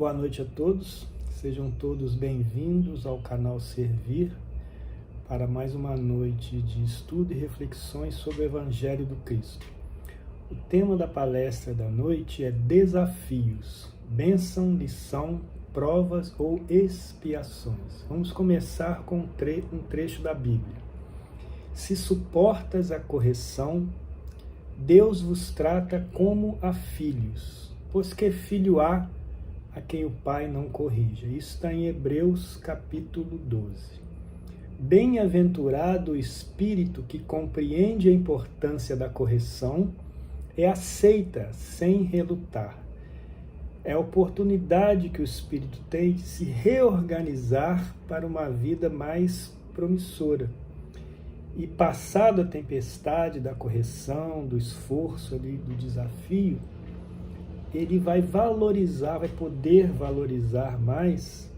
Boa noite a todos, sejam todos bem-vindos ao canal Servir para mais uma noite de estudo e reflexões sobre o Evangelho do Cristo. O tema da palestra da noite é desafios, bênção, lição, provas ou expiações. Vamos começar com um trecho da Bíblia. Se suportas a correção, Deus vos trata como a filhos, pois que filho há a quem o Pai não corrija. Isso está em Hebreus capítulo 12. Bem-aventurado o espírito que compreende a importância da correção e aceita sem relutar. É a oportunidade que o espírito tem de se reorganizar para uma vida mais promissora. E passado a tempestade da correção, do esforço ali, do desafio, ele vai poder valorizar mais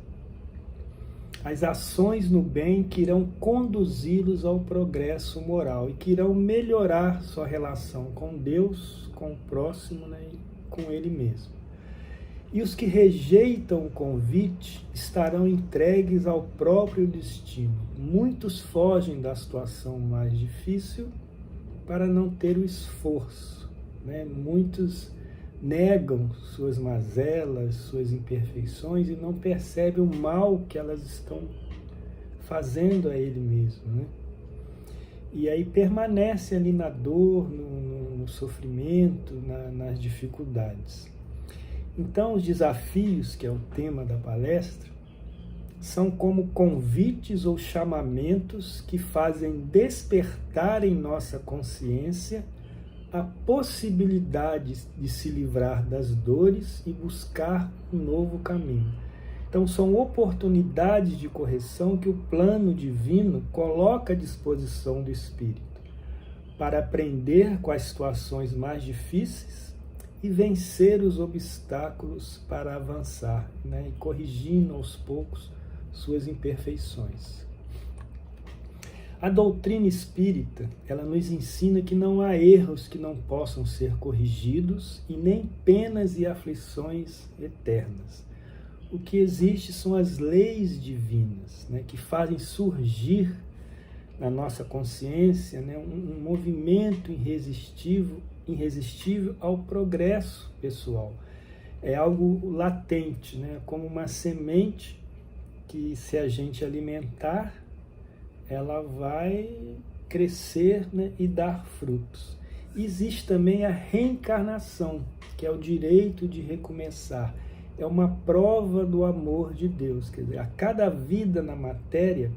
as ações no bem que irão conduzi-los ao progresso moral e que irão melhorar sua relação com Deus, com o próximo, e com ele mesmo. E os que rejeitam o convite estarão entregues ao próprio destino. Muitos fogem da situação mais difícil para não ter o esforço, Muitos negam suas mazelas, suas imperfeições e não percebem o mal que elas estão fazendo a ele mesmo, E aí permanece ali na dor, no sofrimento, nas dificuldades. Então, os desafios, que é o tema da palestra, são como convites ou chamamentos que fazem despertar em nossa consciência a possibilidade de se livrar das dores e buscar um novo caminho. Então, são oportunidades de correção que o plano divino coloca à disposição do espírito para aprender com as situações mais difíceis e vencer os obstáculos para avançar, e corrigindo aos poucos suas imperfeições. A doutrina espírita, ela nos ensina que não há erros que não possam ser corrigidos e nem penas e aflições eternas. O que existe são as leis divinas, que fazem surgir na nossa consciência, um movimento irresistível ao progresso pessoal. É algo latente, como uma semente que, se a gente alimentar, ela vai crescer, e dar frutos. Existe também a reencarnação, que é o direito de recomeçar. É uma prova do amor de Deus. Quer dizer, a cada vida na matéria,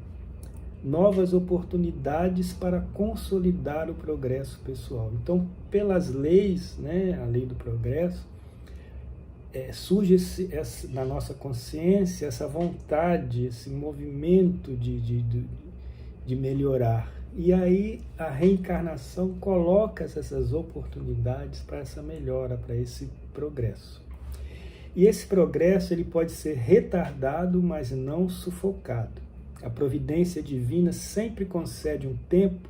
novas oportunidades para consolidar o progresso pessoal. Então, pelas leis, a lei do progresso, surge na nossa consciência essa vontade, esse movimento de melhorar. E aí a reencarnação coloca essas oportunidades para essa melhora, para esse progresso. E esse progresso ele pode ser retardado, mas não sufocado. A providência divina sempre concede um tempo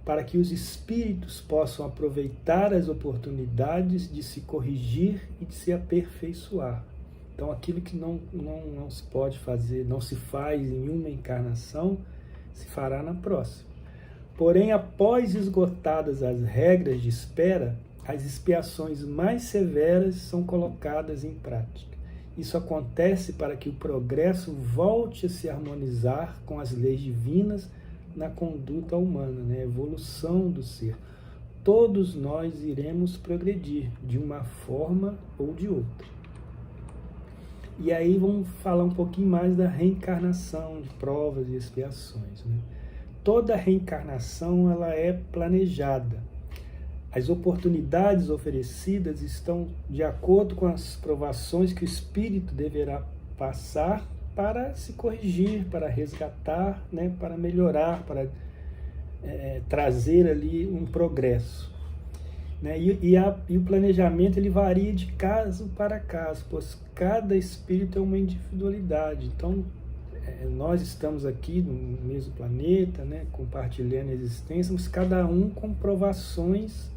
para que os espíritos possam aproveitar as oportunidades de se corrigir e de se aperfeiçoar. Então, aquilo que não se pode fazer, não se faz em uma encarnação, se fará na próxima. Porém, após esgotadas as regras de espera, as expiações mais severas são colocadas em prática. Isso acontece para que o progresso volte a se harmonizar com as leis divinas na conduta humana, a evolução do ser. Todos nós iremos progredir de uma forma ou de outra. E aí vamos falar um pouquinho mais da reencarnação, de provas e expiações. Toda reencarnação ela é planejada. As oportunidades oferecidas estão de acordo com as provações que o espírito deverá passar para se corrigir, para resgatar, para melhorar, para trazer ali um progresso. E o planejamento ele varia de caso para caso, pois cada espírito é uma individualidade. Então, nós estamos aqui no mesmo planeta, compartilhando a existência, mas cada um com provações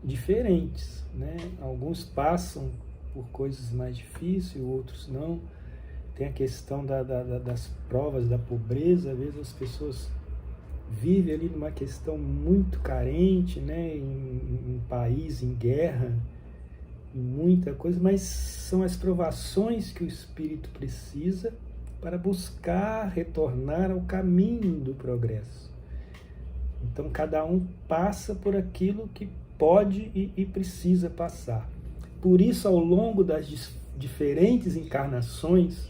diferentes. Alguns passam por coisas mais difíceis, outros não. Tem a questão das provas da pobreza. Às vezes as pessoas vivem ali numa questão muito carente, né? Em país em guerra, muita coisa, mas são as provações que o espírito precisa para buscar retornar ao caminho do progresso. Então cada um passa por aquilo que pode e precisa passar. Por isso, ao longo das diferentes encarnações,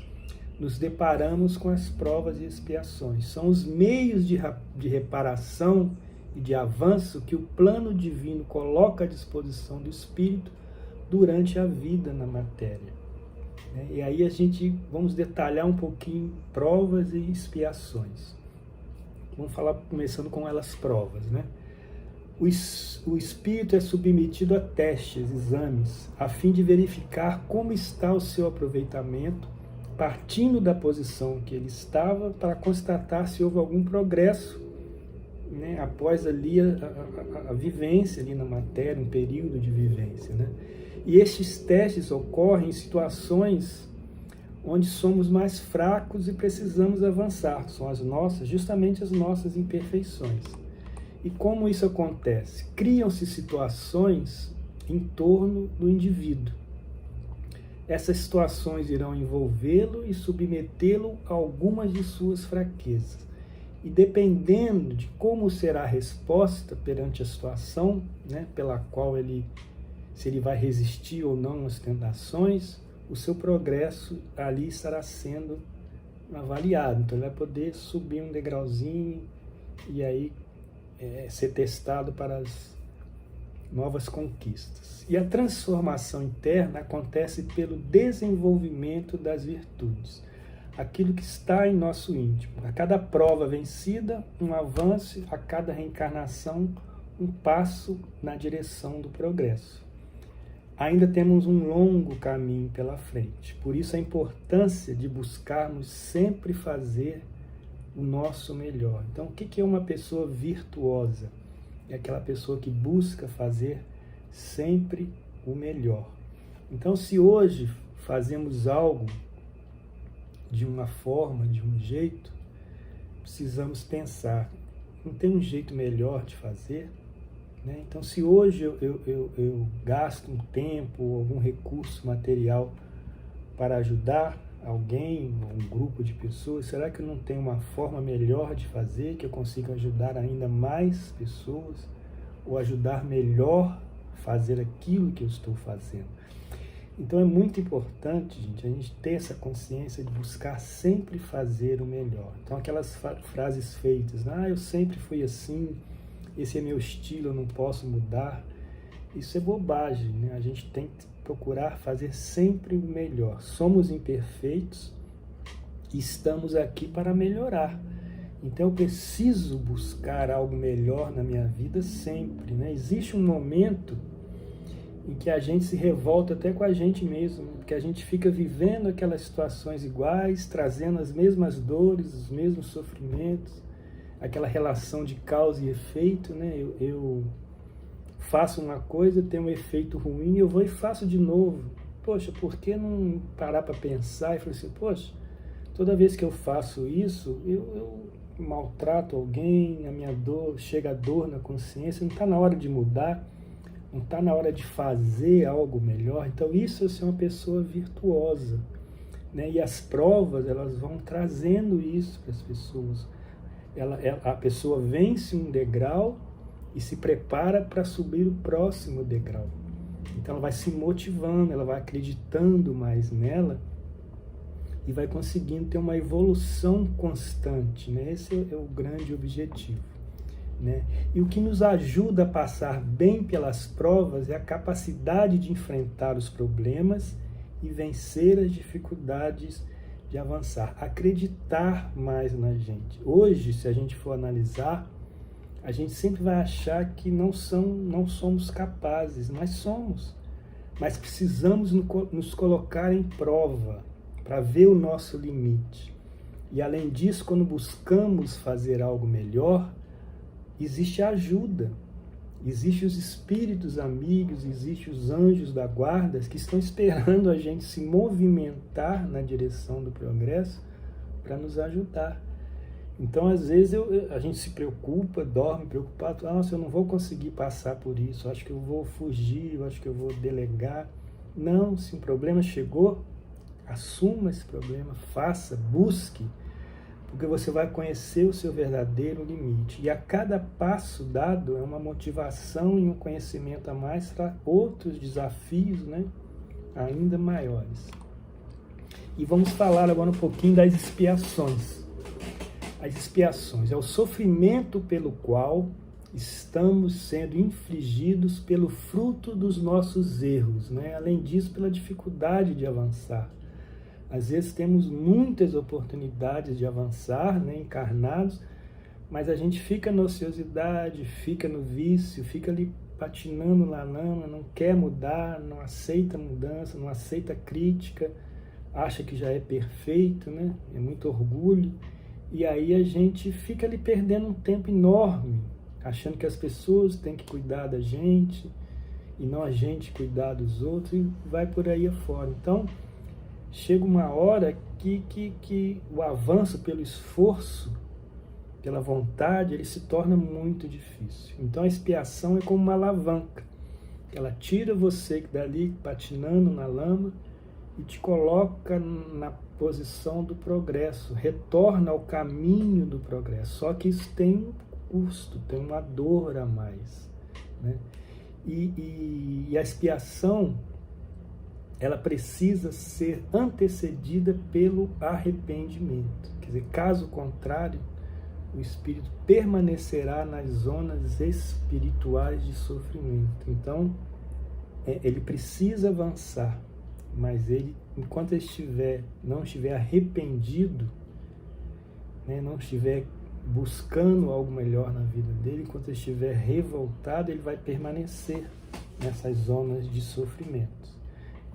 nos deparamos com as provas e expiações. São os meios de reparação e de avanço que o plano divino coloca à disposição do espírito durante a vida na matéria. E aí vamos detalhar um pouquinho provas e expiações. Vamos falar começando com elas provas, né? O espírito é submetido a testes, exames, a fim de verificar como está o seu aproveitamento, partindo da posição que ele estava, para constatar se houve algum progresso, né, após ali a vivência ali na matéria, um período de vivência, né? E estes testes ocorrem em situações onde somos mais fracos e precisamos avançar. São justamente as nossas imperfeições. E como isso acontece? Criam-se situações em torno do indivíduo. Essas situações irão envolvê-lo e submetê-lo a algumas de suas fraquezas. E dependendo de como será a resposta perante a situação, né, pela qual se ele vai resistir ou não às tentações, o seu progresso ali estará sendo avaliado. Então ele vai poder subir um degrauzinho e aí ser testado para as novas conquistas. E a transformação interna acontece pelo desenvolvimento das virtudes, aquilo que está em nosso íntimo. A cada prova vencida, um avanço; a cada reencarnação, um passo na direção do progresso. Ainda temos um longo caminho pela frente. Por isso a importância de buscarmos sempre fazer o nosso melhor. Então, o que é uma pessoa virtuosa? É aquela pessoa que busca fazer sempre o melhor. Então, se hoje fazemos algo de uma forma, de um jeito, precisamos pensar, não tem um jeito melhor de fazer? Né? Então, se hoje eu gasto um tempo, algum recurso material para ajudar alguém, um grupo de pessoas, será que eu não tenho uma forma melhor de fazer, que eu consiga ajudar ainda mais pessoas, ou ajudar melhor a fazer aquilo que eu estou fazendo? Então é muito importante, gente, a gente ter essa consciência de buscar sempre fazer o melhor. Então aquelas frases feitas, eu sempre fui assim, esse é meu estilo, eu não posso mudar, isso é bobagem, né? A gente tem que procurar fazer sempre o melhor. Somos imperfeitos e estamos aqui para melhorar. Então eu preciso buscar algo melhor na minha vida sempre, né? Existe um momento em que a gente se revolta até com a gente mesmo, porque a gente fica vivendo aquelas situações iguais, trazendo as mesmas dores, os mesmos sofrimentos, aquela relação de causa e efeito, né? Eu faço uma coisa, tem um efeito ruim, eu vou e faço de novo. Poxa, por que não parar para pensar e falar assim, poxa, toda vez que eu faço isso, eu maltrato alguém, a minha dor, chega a dor na consciência, não está na hora de mudar, não está na hora de fazer algo melhor. Então isso é ser uma pessoa virtuosa, né? E as provas, elas vão trazendo isso para as pessoas. A pessoa vence um degrau e se prepara para subir o próximo degrau. Então ela vai se motivando, ela vai acreditando mais nela e vai conseguindo ter uma evolução constante, né? Esse é o grande objetivo, né? E o que nos ajuda a passar bem pelas provas é a capacidade de enfrentar os problemas e vencer as dificuldades de avançar, acreditar mais na gente. Hoje, se a gente for analisar, a gente sempre vai achar que não somos capazes, mas somos. Mas precisamos nos colocar em prova para ver o nosso limite. E além disso, quando buscamos fazer algo melhor, existe ajuda. Existem os espíritos amigos, existem os anjos da guarda que estão esperando a gente se movimentar na direção do progresso para nos ajudar. Então, às vezes, a gente se preocupa, dorme preocupado, nossa, eu não vou conseguir passar por isso, acho que eu vou fugir, eu acho que eu vou delegar. Não, se um problema chegou, assuma esse problema, faça, busque, porque você vai conhecer o seu verdadeiro limite. E a cada passo dado é uma motivação e um conhecimento a mais para outros desafios, né, ainda maiores. E vamos falar agora um pouquinho das expiações. As expiações é o sofrimento pelo qual estamos sendo infligidos pelo fruto dos nossos erros, né? Além disso, pela dificuldade de avançar. Às vezes temos muitas oportunidades de avançar, né, encarnados, mas a gente fica na ociosidade, fica no vício, fica ali patinando na lama, não quer mudar, não aceita mudança, não aceita crítica, acha que já é perfeito, né? É muito orgulho. E aí a gente fica ali perdendo um tempo enorme, achando que as pessoas têm que cuidar da gente e não a gente cuidar dos outros, e vai por aí afora. Então, chega uma hora que o avanço pelo esforço, pela vontade, ele se torna muito difícil. Então a expiação é como uma alavanca. Ela tira você dali patinando na lama e te coloca na posição do progresso, retorna ao caminho do progresso. Só que isso tem um custo, tem uma dor a mais, né? E a expiação, ela precisa ser antecedida pelo arrependimento. Quer dizer, caso contrário, o espírito permanecerá nas zonas espirituais de sofrimento. Então, ele precisa avançar, mas ele, enquanto ele não estiver arrependido, né, não estiver buscando algo melhor na vida dele, enquanto ele estiver revoltado, ele vai permanecer nessas zonas de sofrimento.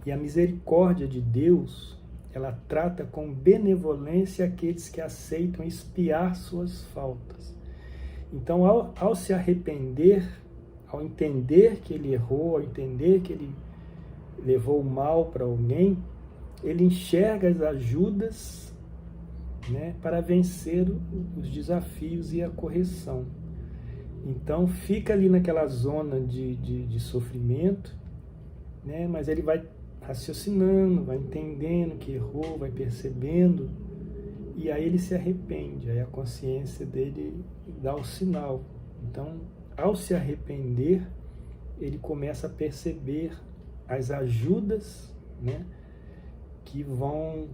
E a misericórdia de Deus, ela trata com benevolência aqueles que aceitam expiar suas faltas. Então, ao se arrepender, ao entender que ele errou, ao entender que ele levou o mal para alguém, ele enxerga as ajudas, né, para vencer os desafios e a correção. Então, fica ali naquela zona de sofrimento, né, mas ele vai raciocinando, vai entendendo que errou, vai percebendo, e aí ele se arrepende, aí a consciência dele dá o sinal. Então, ao se arrepender, ele começa a perceber as ajudas, né, que vão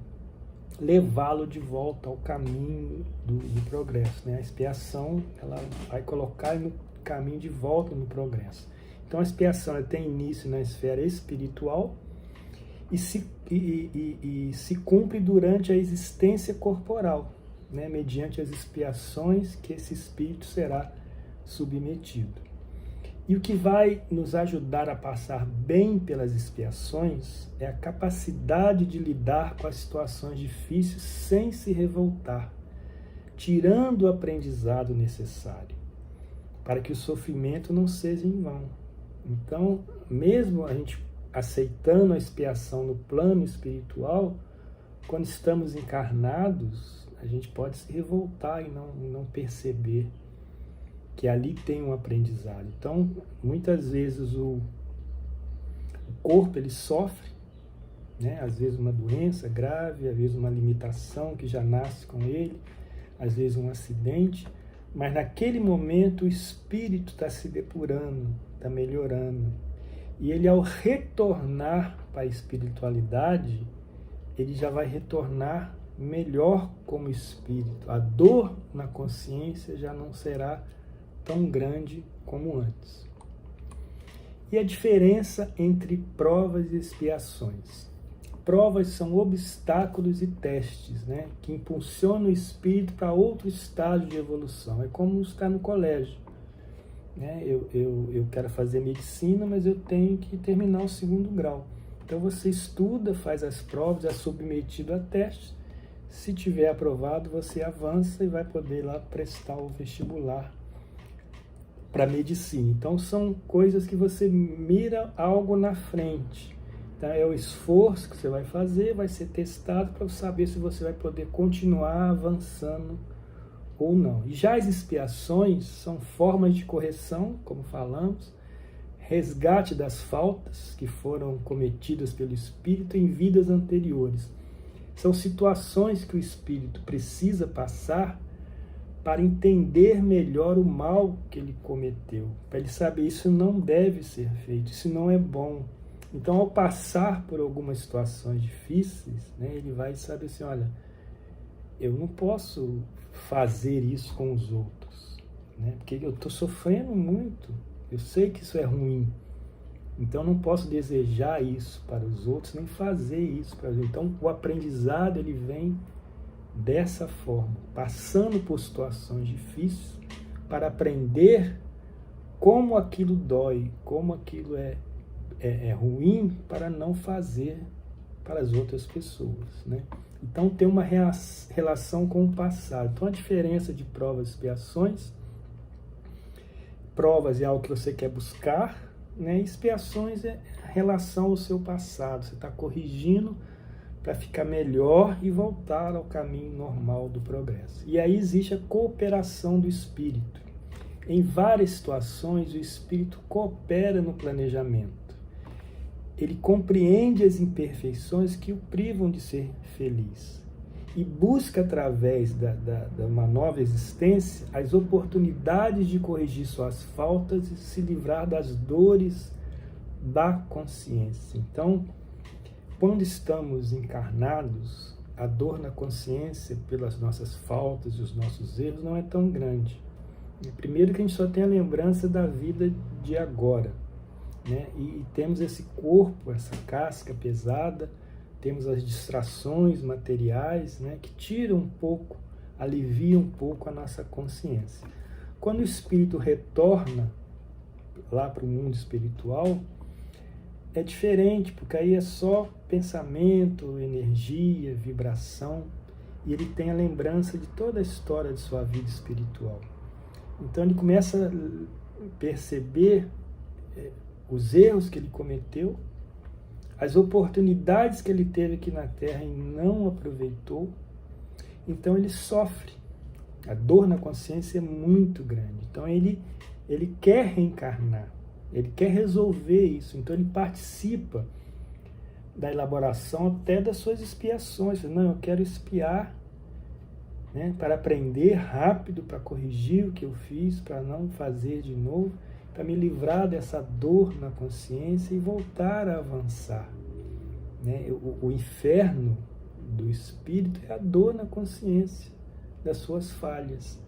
levá-lo de volta ao caminho do progresso, né? A expiação, ela vai colocar ele no caminho de volta no progresso. Então a expiação, ela tem início na esfera espiritual e se cumpre durante a existência corporal, né? Mediante as expiações que esse espírito será submetido. E o que vai nos ajudar a passar bem pelas expiações é a capacidade de lidar com as situações difíceis sem se revoltar, tirando o aprendizado necessário, para que o sofrimento não seja em vão. Então, mesmo a gente aceitando a expiação no plano espiritual, quando estamos encarnados, a gente pode se revoltar e não perceber que ali tem um aprendizado. Então, muitas vezes o corpo ele sofre, né? Às vezes uma doença grave, às vezes uma limitação que já nasce com ele, às vezes um acidente, mas naquele momento o espírito está se depurando, está melhorando. E ele, ao retornar para a espiritualidade, ele já vai retornar melhor como espírito. A dor na consciência já não será tão grande como antes. E a diferença entre provas e expiações. Provas são obstáculos e testes, né, que impulsionam o espírito para outro estágio de evolução. É como estar no colégio, né? Eu quero fazer medicina, mas eu tenho que terminar o 2º grau. Então você estuda, faz as provas, é submetido a testes. Se tiver aprovado, você avança e vai poder lá prestar o vestibular para a medicina. Então, são coisas que você mira algo na frente. Então, é o esforço que você vai fazer, vai ser testado para saber se você vai poder continuar avançando ou não. E já as expiações são formas de correção, como falamos, resgate das faltas que foram cometidas pelo espírito em vidas anteriores. São situações que o espírito precisa passar para entender melhor o mal que ele cometeu, para ele saber isso não deve ser feito, isso não é bom. Então, ao passar por algumas situações difíceis, né, ele vai saber assim, olha, eu não posso fazer isso com os outros, né, porque eu estou sofrendo muito, eu sei que isso é ruim, então não posso desejar isso para os outros, nem fazer isso para os outros. Então, o aprendizado ele vem dessa forma, passando por situações difíceis para aprender como aquilo dói, como aquilo é ruim, para não fazer para as outras pessoas, né? Então tem uma relação com o passado. Então a diferença de provas e expiações, provas é algo que você quer buscar, né? Expiações é relação ao seu passado, você está corrigindo para ficar melhor e voltar ao caminho normal do progresso. E aí existe a cooperação do espírito. Em várias situações, o espírito coopera no planejamento. Ele compreende as imperfeições que o privam de ser feliz e busca, através de uma nova existência, as oportunidades de corrigir suas faltas e se livrar das dores da consciência. Então, quando estamos encarnados, a dor na consciência pelas nossas faltas e os nossos erros não é tão grande. Primeiro que a gente só tem a lembrança da vida de agora, né? E temos esse corpo, essa casca pesada, temos as distrações materiais, né, que tiram um pouco, aliviam um pouco a nossa consciência. Quando o espírito retorna lá para o mundo espiritual, é diferente, porque aí é só pensamento, energia, vibração, e ele tem a lembrança de toda a história de sua vida espiritual. Então ele começa a perceber os erros que ele cometeu, as oportunidades que ele teve aqui na Terra e não aproveitou. Então ele sofre. A dor na consciência é muito grande. Então ele quer reencarnar, ele quer resolver isso. Então ele participa da elaboração até das suas expiações. Não, eu quero expiar, né, para aprender rápido, para corrigir o que eu fiz, para não fazer de novo, para me livrar dessa dor na consciência e voltar a avançar, né? O inferno do espírito é a dor na consciência das suas falhas.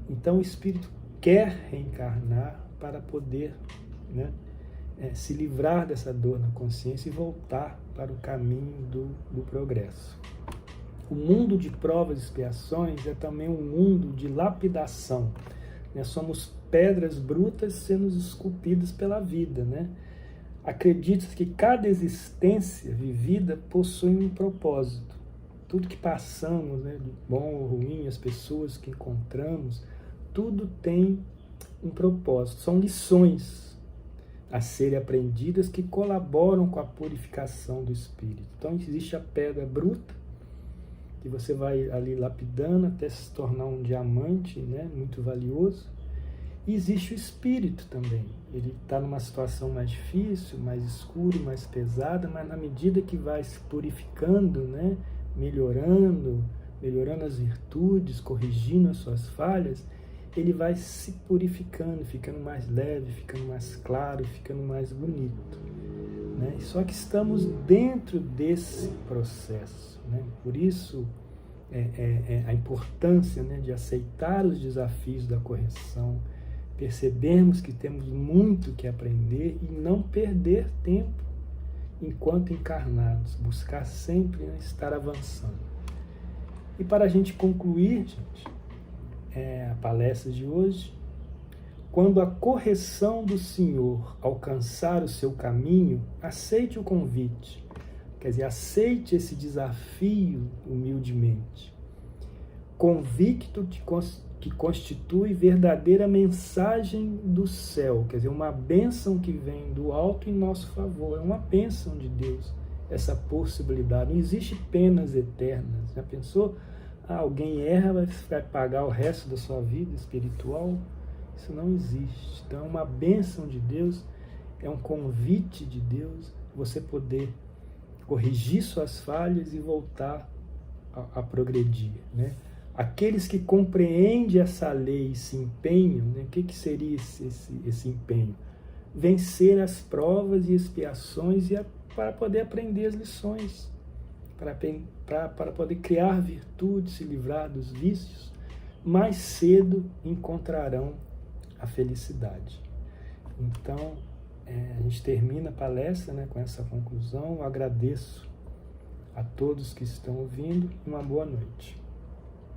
Então o espírito quer reencarnar para poder, né, se livrar dessa dor na consciência e voltar para o caminho do progresso. O mundo de provas e expiações é também um mundo de lapidação, né? Somos pedras brutas sendo esculpidas pela vida, né? Acredita-se que cada existência vivida possui um propósito. Tudo que passamos, né, de bom ou ruim, as pessoas que encontramos, tudo tem um propósito. São lições a serem aprendidas que colaboram com a purificação do espírito. Então existe a pedra bruta, que você vai ali lapidando até se tornar um diamante, né, muito valioso. E existe o espírito também. Ele está numa situação mais difícil, mais escura, mais pesada, mas na medida que vai se purificando, né, melhorando as virtudes, corrigindo as suas falhas, ele vai se purificando, ficando mais leve, ficando mais claro, ficando mais bonito, né? Só que estamos dentro desse processo, né? Por isso a importância, né, de aceitar os desafios da correção, percebermos que temos muito que aprender e não perder tempo enquanto encarnados, buscar sempre, né, estar avançando. E para a gente concluir, gente, a palestra de hoje, quando a correção do Senhor alcançar o seu caminho, aceite o convite, quer dizer, aceite esse desafio humildemente. convicto que constitui verdadeira mensagem do céu, quer dizer, uma bênção que vem do alto em nosso favor, é uma bênção de Deus, essa possibilidade. Não existe penas eternas. Já pensou? Alguém erra, vai pagar o resto da sua vida espiritual? Isso não existe. Então é uma bênção de Deus, é um convite de Deus, você poder corrigir suas falhas e voltar a progredir, né? Aqueles que compreendem essa lei e se empenham, né? O que seria esse empenho? Vencer as provas e expiações para poder aprender as lições, para poder criar virtudes, se livrar dos vícios, mais cedo encontrarão a felicidade. Então, a gente termina a palestra, né, com essa conclusão. Eu agradeço a todos que estão ouvindo e uma boa noite.